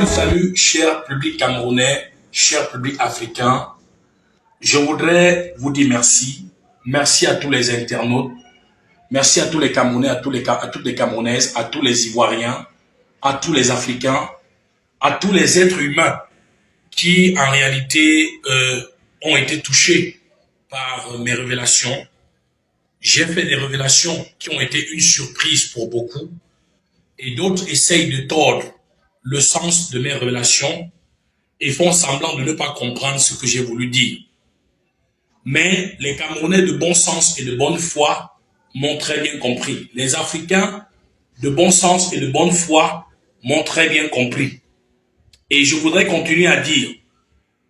Salut, cher public camerounais, cher public africain. Je voudrais vous dire merci. Merci à tous les internautes. Merci à tous les Camerounais, à toutes les Camerounaises, à tous les Ivoiriens, à tous les Africains, à tous les êtres humains qui, en réalité, ont été touchés par mes révélations. J'ai fait des révélations qui ont été une surprise pour beaucoup et d'autres essayent de tordre le sens de mes révélations et font semblant de ne pas comprendre ce que j'ai voulu dire. Mais les Camerounais de bon sens et de bonne foi m'ont très bien compris. Les Africains de bon sens et de bonne foi m'ont très bien compris. Et je voudrais continuer à dire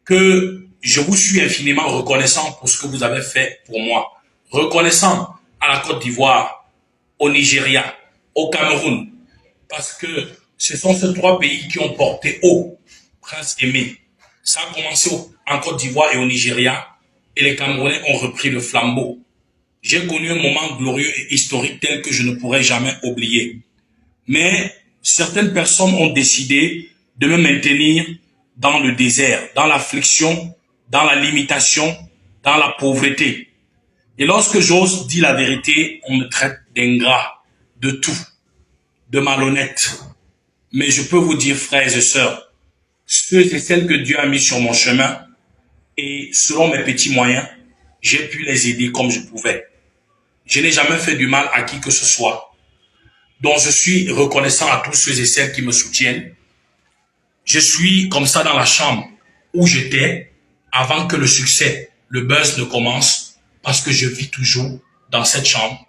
que je vous suis infiniment reconnaissant pour ce que vous avez fait pour moi. Reconnaissant à la Côte d'Ivoire, au Nigeria, au Cameroun, parce que ce sont ces trois pays qui ont porté haut Prince Aimé. Ça a commencé en Côte d'Ivoire et au Nigeria, et les Camerounais ont repris le flambeau. J'ai connu un moment glorieux et historique tel que je ne pourrai jamais oublier. Mais certaines personnes ont décidé de me maintenir dans le désert, dans l'affliction, dans la limitation, dans la pauvreté. Et lorsque j'ose dire la vérité, on me traite d'ingrat, de tout, de malhonnête. Mais je peux vous dire, frères et sœurs, ceux et celles que Dieu a mis sur mon chemin, et selon mes petits moyens, j'ai pu les aider comme je pouvais. Je n'ai jamais fait du mal à qui que ce soit. Donc je suis reconnaissant à tous ceux et celles qui me soutiennent. Je suis comme ça dans la chambre où j'étais avant que le succès, le buzz ne commence, parce que je vis toujours dans cette chambre.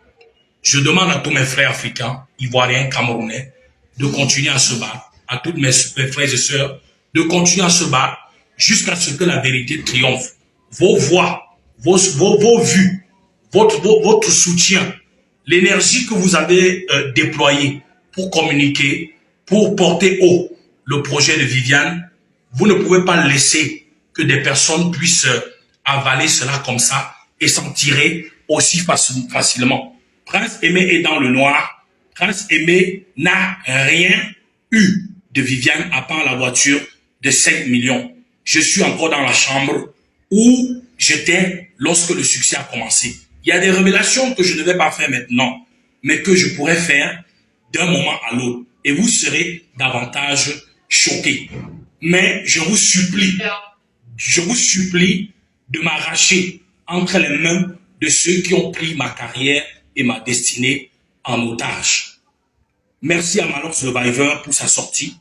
Je demande à tous mes frères africains, ivoiriens, camerounais, de continuer à se battre, à tous mes frères et sœurs, de continuer à se battre jusqu'à ce que la vérité triomphe. Vos voix, vos vues, votre soutien, l'énergie que vous avez déployée pour communiquer, pour porter haut le projet de Viviane, vous ne pouvez pas laisser que des personnes puissent avaler cela comme ça et s'en tirer aussi facilement. Prince Aimé est dans le noir. Prince Aimé n'a rien eu de Viviane à part la voiture de 5 millions. Je suis encore dans la chambre où j'étais lorsque le succès a commencé. Il y a des révélations que je ne vais pas faire maintenant, mais que je pourrais faire d'un moment à l'autre. Et vous serez davantage choqués. Mais je vous supplie de m'arracher entre les mains de ceux qui ont pris ma carrière et ma destinée en otage. Merci à Malox Survivor pour sa sortie,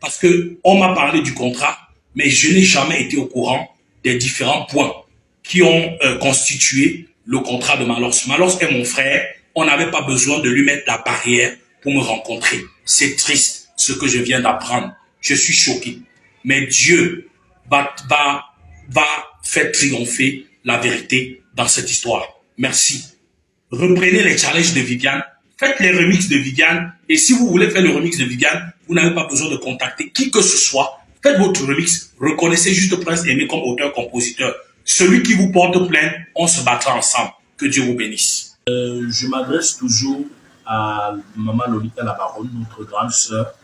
parce que on m'a parlé du contrat, mais je n'ai jamais été au courant des différents points qui ont constitué le contrat de Malox. Malox est mon frère, on n'avait pas besoin de lui mettre la barrière pour me rencontrer. C'est triste ce que je viens d'apprendre. Je suis choqué. Mais Dieu va faire triompher la vérité dans cette histoire. Merci. Reprenez les challenges de Viviane. Faites les remixes de Viviane. Et si vous voulez faire le remix de Viviane, vous n'avez pas besoin de contacter qui que ce soit. Faites votre remix. Reconnaissez juste Prince Aimé comme auteur-compositeur. Celui qui vous porte plainte, on se battra ensemble. Que Dieu vous bénisse. Je m'adresse toujours à Maman Lolita la Baronne, notre grande sœur.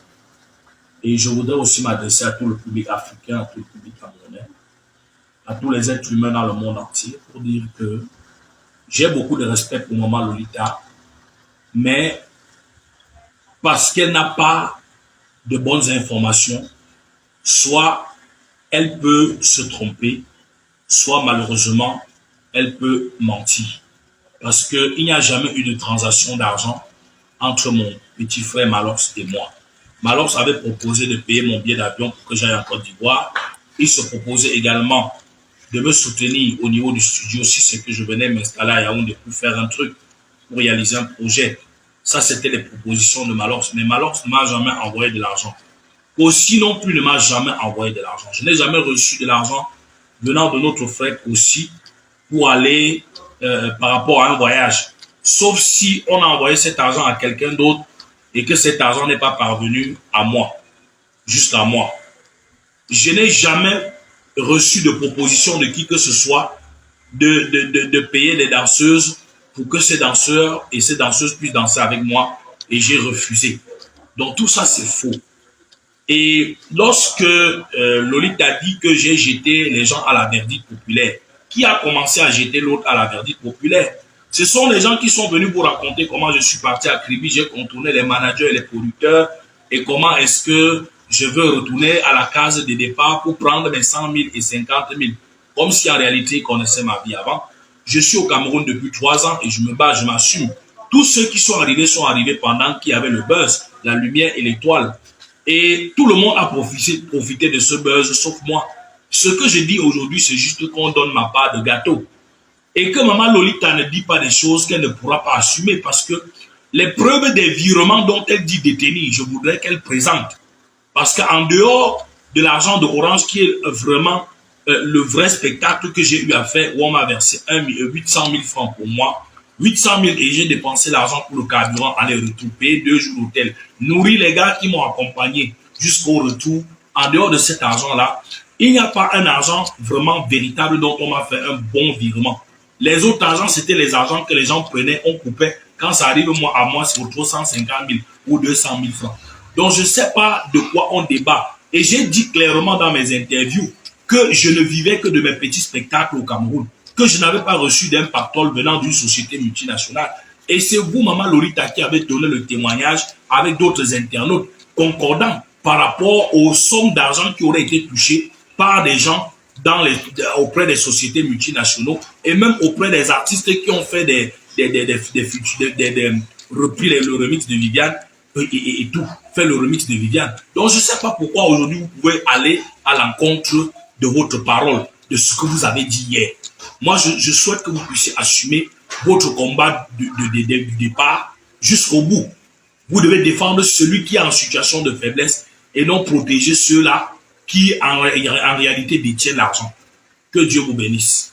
Et je voudrais aussi m'adresser à tout le public africain, à tout le public camerounais, à tous les êtres humains dans le monde entier pour dire que j'ai beaucoup de respect pour Maman Lolita, mais parce qu'elle n'a pas de bonnes informations, soit elle peut se tromper, soit malheureusement, elle peut mentir. Parce qu'il n'y a jamais eu de transaction d'argent entre mon petit frère Malox et moi. Malox avait proposé de payer mon billet d'avion pour que j'aille en Côte d'Ivoire. Il se proposait également de me soutenir au niveau du studio si c'est que je venais m'installer à Yaoundé pour faire un truc, pour réaliser un projet. Ça, c'était les propositions de Malox. Mais Malox ne m'a jamais envoyé de l'argent. Aussi non plus ne m'a jamais envoyé de l'argent. Je n'ai jamais reçu de l'argent venant de notre frère aussi pour aller par rapport à un voyage. Sauf si on a envoyé cet argent à quelqu'un d'autre et que cet argent n'est pas parvenu à moi, jusqu'à moi. Je n'ai jamais reçu de proposition de qui que ce soit de payer des danseuses pour que ces danseurs et ces danseuses puissent danser avec moi, et j'ai refusé. Donc tout ça c'est faux. Et lorsque Lolita a dit que j'ai jeté les gens à la verdict populaire, qui a commencé à jeter l'autre à la verdict populaire? Ce sont les gens qui sont venus vous raconter comment je suis parti à Kribi, j'ai contourné les managers et les producteurs, et comment est-ce que je veux retourner à la case de départ pour prendre mes 100 000 et 50 000, comme si en réalité ils connaissaient ma vie avant. Je suis au Cameroun depuis 3 ans et je me bats, je m'assume. Tous ceux qui sont arrivés pendant qu'il y avait le buzz, la lumière et l'étoile. Et tout le monde a profité de ce buzz, sauf moi. Ce que je dis aujourd'hui, c'est juste qu'on donne ma part de gâteau. Et que Maman Lolita ne dit pas des choses qu'elle ne pourra pas assumer, parce que les preuves des virements dont elle dit détenir, je voudrais qu'elle présente. Parce qu'en dehors de l'argent de Orange, qui est vraiment le vrai spectacle que j'ai eu à faire, où on m'a versé 800 000 francs pour moi, 800 000, et j'ai dépensé l'argent pour le carburant, aller-retour, payer 2 jours d'hôtel, nourrir les gars qui m'ont accompagné jusqu'au retour. En dehors de cet argent-là, il n'y a pas un argent vraiment véritable dont on m'a fait un bon virement. Les autres argents, c'était les argents que les gens prenaient, on coupait. Quand ça arrive à moi, c'est pour 150 000 ou 200 000 francs. Donc, je ne sais pas de quoi on débat. Et j'ai dit clairement dans mes interviews que je ne vivais que de mes petits spectacles au Cameroun, que je n'avais pas reçu d'un pactole venant d'une société multinationale. Et c'est vous, Maman Lolita, qui avez donné le témoignage avec d'autres internautes concordants par rapport aux sommes d'argent qui auraient été touchées par des gens auprès des sociétés multinationales et même auprès des artistes qui ont fait des repris le remix de Viviane et tout, fait le remix de Viviane. Donc je ne sais pas pourquoi aujourd'hui vous pouvez aller à l'encontre de votre parole, de ce que vous avez dit hier. Moi, je souhaite que vous puissiez assumer votre combat du départ jusqu'au bout. Vous devez défendre celui qui est en situation de faiblesse et non protéger ceux-là qui en réalité détiennent l'argent. Que Dieu vous bénisse.